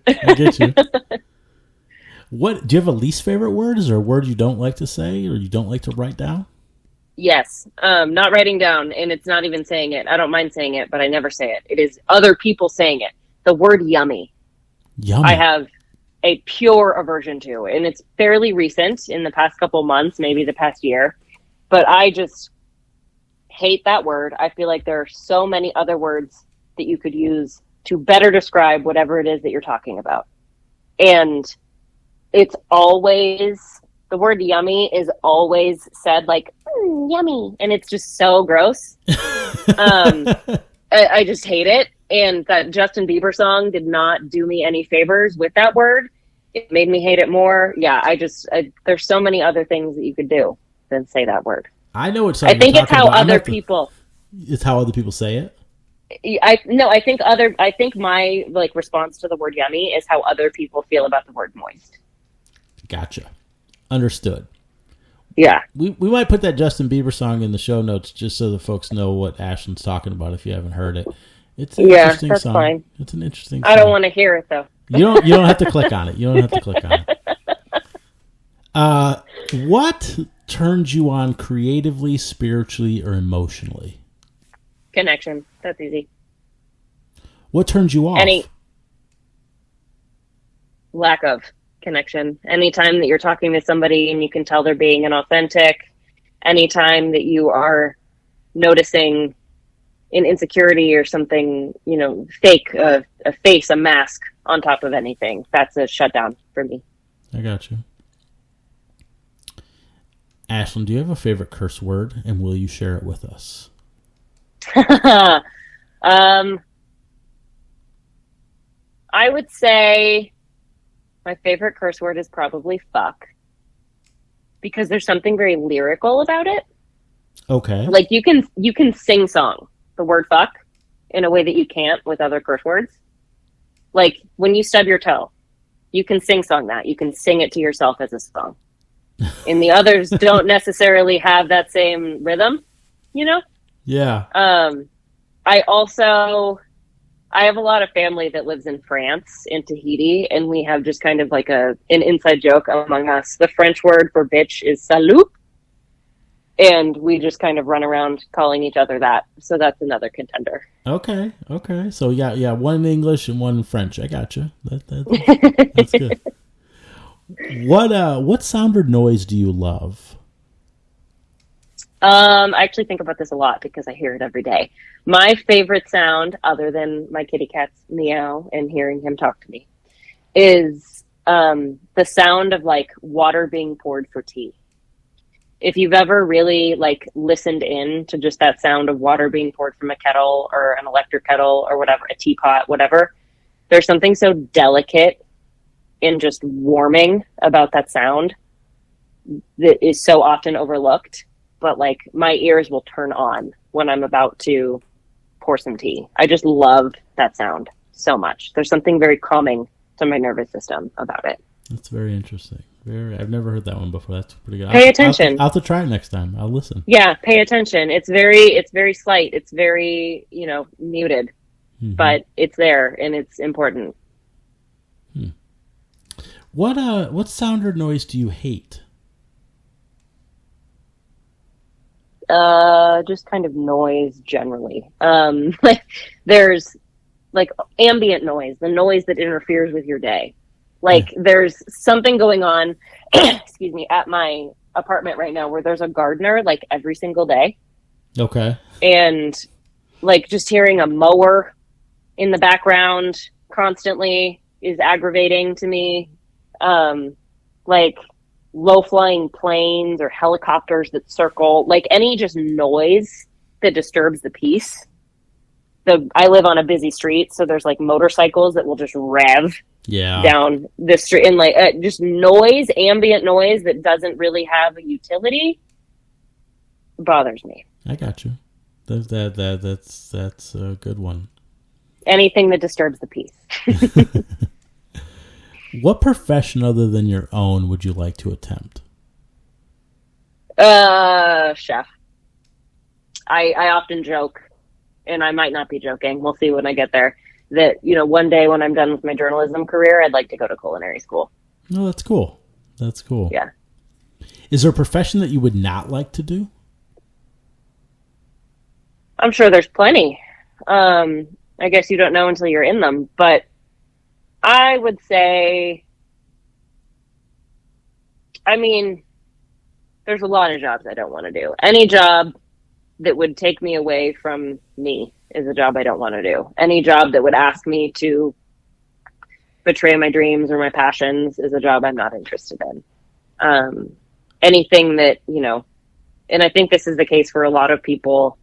What do you have a least favorite word? Is there a word you don't like to say or you don't like to write down? Yes. Not writing down, and it's not even saying it. I don't mind saying it, but I never say it. It is other people saying it. The word yummy. Yummy. I have a pure aversion to, and it's fairly recent in the past couple months, maybe the past year, but I just hate that word. I feel like there are so many other words that you could use to better describe whatever it is that you're talking about. And it's always, the word yummy is always said like, yummy. And it's just so gross. I just hate it. And that Justin Bieber song did not do me any favors with that word. It made me hate it more. Yeah, there's so many other things that you could do than say that word. I know it's. I think it's how other people. It's how other people say it. I think my like response to the word yummy is how other people feel about the word moist. Gotcha. Understood. Yeah. We might put that Justin Bieber song in the show notes just so the folks know what Ashlyn's talking about if you haven't heard it. It's an interesting that's song. Fine. It's an interesting song. I don't want to hear it though. You don't have to click on it. What turns you on creatively, spiritually, or emotionally? Connection. That's easy. What turns you off? Any lack of connection. Anytime that you're talking to somebody and you can tell they're being inauthentic, anytime that you are noticing an insecurity or something, fake, a face, a mask on top of anything, that's a shutdown for me. I got you. Ashlyn, do you have a favorite curse word, and will you share it with us? I would say my favorite curse word is probably fuck, because there's something very lyrical about it. Okay. Like you can sing song the word fuck in a way that you can't with other curse words. Like when you stub your toe, you can sing song that. You can sing it to yourself as a song. And the others don't necessarily have that same rhythm, Yeah. I have a lot of family that lives in France, in Tahiti, and we have just kind of like an inside joke among us. The French word for bitch is salut, and we just kind of run around calling each other that. So that's another contender. Okay. So yeah, one in English and one in French. I gotcha. That's good. What sound or noise do you love? I actually think about this a lot because I hear it every day. My favorite sound, other than my kitty cat's meow and hearing him talk to me, is the sound of like water being poured for tea. If you've ever really like listened in to just that sound of water being poured from a kettle or an electric kettle or whatever, a teapot, whatever, there's something so delicate and just warming about that sound that is so often overlooked. But like my ears will turn on when I'm about to pour some tea. I just love that sound so much. There's something very calming to my nervous system about it. That's very interesting. I've never heard that one before. That's pretty good. Pay attention. I'll have to try it next time. I'll listen. Yeah, pay attention. It's very slight. It's very, muted, but it's there and it's important. What sound or noise do you hate? Just kind of noise generally. Like there's like ambient noise, the noise that interferes with your day. Like there's something going on, excuse me, at my apartment right now where there's a gardener like every single day. Okay. And like just hearing a mower in the background constantly is aggravating to me. Like low-flying planes or helicopters that circle, like any just noise that disturbs the peace. I live on a busy street, so there's like motorcycles that will just rev down the street, and like just noise, ambient noise that doesn't really have a utility bothers me. I got you. That's a good one. Anything that disturbs the peace. What profession other than your own would you like to attempt? Chef. I often joke, and I might not be joking. We'll see when I get there. That, one day when I'm done with my journalism career, I'd like to go to culinary school. Oh, that's cool. That's cool. Yeah. Is there a profession that you would not like to do? I'm sure there's plenty. I guess you don't know until you're in them, but I would say, there's a lot of jobs I don't want to do. Any job that would take me away from me is a job I don't want to do. Any job that would ask me to betray my dreams or my passions is a job I'm not interested in. Anything that, and I think this is the case for a lot of people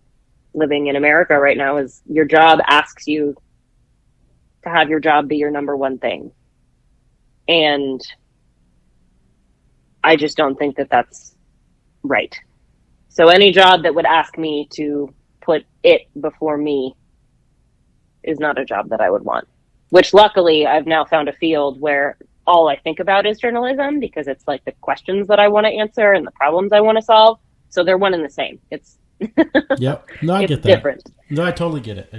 living in America right now, is your job asks you to have your job be your number one thing. And I just don't think that that's right. So any job that would ask me to put it before me is not a job that I would want, which luckily I've now found a field where all I think about is journalism, because it's like the questions that I want to answer and the problems I want to solve. So they're one and the same. It's yep. No, I get that. Different. No, I totally get it.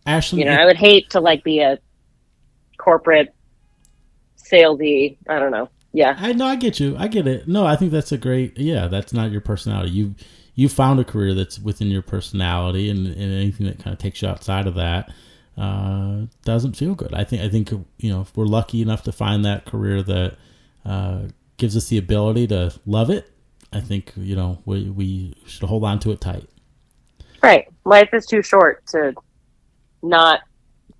Ashlyn, I would hate to be a corporate salesy. I don't know. Yeah. I get you. I get it. No, I think that's that's not your personality. You found a career that's within your personality, and anything that kind of takes you outside of that doesn't feel good. I think if we're lucky enough to find that career that gives us the ability to love it, I think we should hold on to it tight. Right. Life is too short to not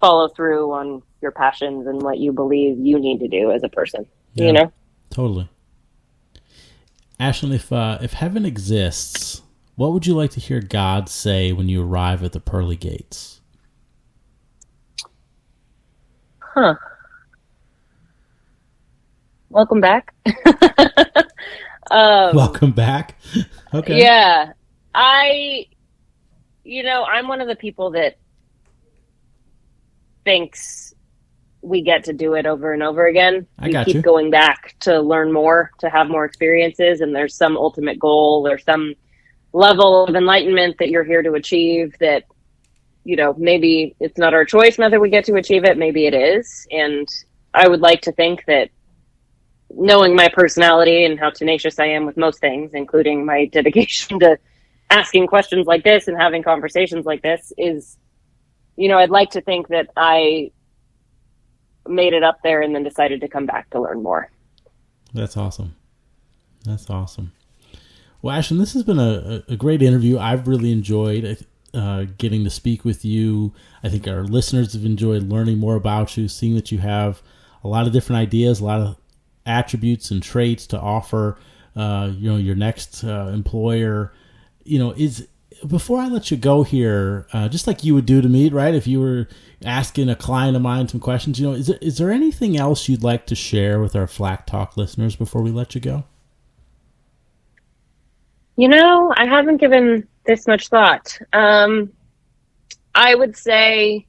follow through on your passions and what you believe you need to do as a person. Yeah, totally. Ashlyn, if heaven exists, what would you like to hear God say when you arrive at the pearly gates? Welcome back. Welcome back. Okay. Yeah. I'm one of the people that thinks we get to do it over and over again. We keep going back to learn more, to have more experiences, and there's some ultimate goal or some level of enlightenment that you're here to achieve that, maybe it's not our choice whether we get to achieve it, maybe it is. And I would like to think that, knowing my personality and how tenacious I am with most things, including my dedication to asking questions like this and having conversations like this, is, I'd like to think that I made it up there and then decided to come back to learn more. That's awesome. Well, Ashlyn, this has been a great interview. I've really enjoyed getting to speak with you. I think our listeners have enjoyed learning more about you, seeing that you have a lot of different ideas, a lot of attributes and traits to offer your next employer. Before I let you go here, just like you would do to me, right? If you were asking a client of mine some questions, is there anything else you'd like to share with our Flack Talk listeners before we let you go? I haven't given this much thought. I would say,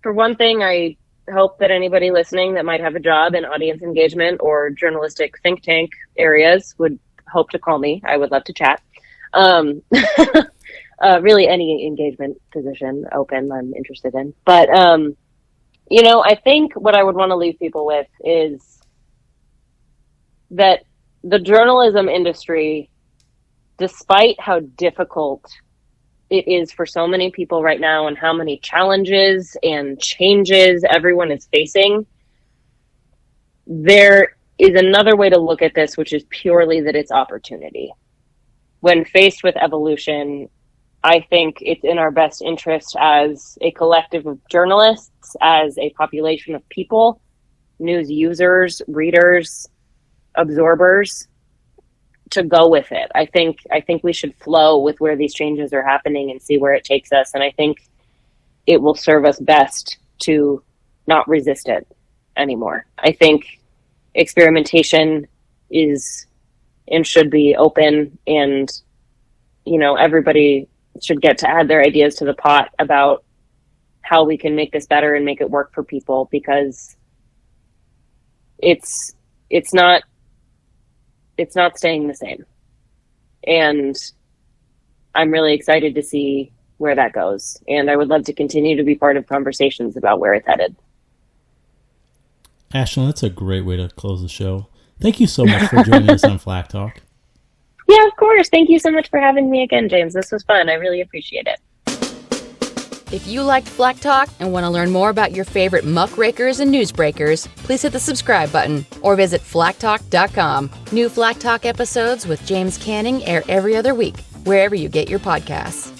for one thing, I hope that anybody listening that might have a job in audience engagement or journalistic think tank areas would hope to call me. I would love to chat. Really any engagement position open I'm interested in. But, I think what I would want to leave people with is that the journalism industry, despite how difficult it is for so many people right now and how many challenges and changes everyone is facing, there is another way to look at this, which is purely that it's opportunity. When faced with evolution, I think it's in our best interest as a collective of journalists, as a population of people, news users, readers, absorbers, to go with it. I think we should flow with where these changes are happening and see where it takes us. And I think it will serve us best to not resist it anymore. I think experimentation is and should be open and everybody should get to add their ideas to the pot about how we can make this better and make it work for people, because it's not staying the same. And I'm really excited to see where that goes. And I would love to continue to be part of conversations about where it's headed. Ashlyn, that's a great way to close the show. Thank you so much for joining us on Flack Talk. Yeah, of course. Thank you so much for having me again, James. This was fun. I really appreciate it. If you liked Flack Talk and want to learn more about your favorite muckrakers and newsbreakers, please hit the subscribe button or visit flacktalk.com. New Flack Talk episodes with James Canning air every other week, wherever you get your podcasts.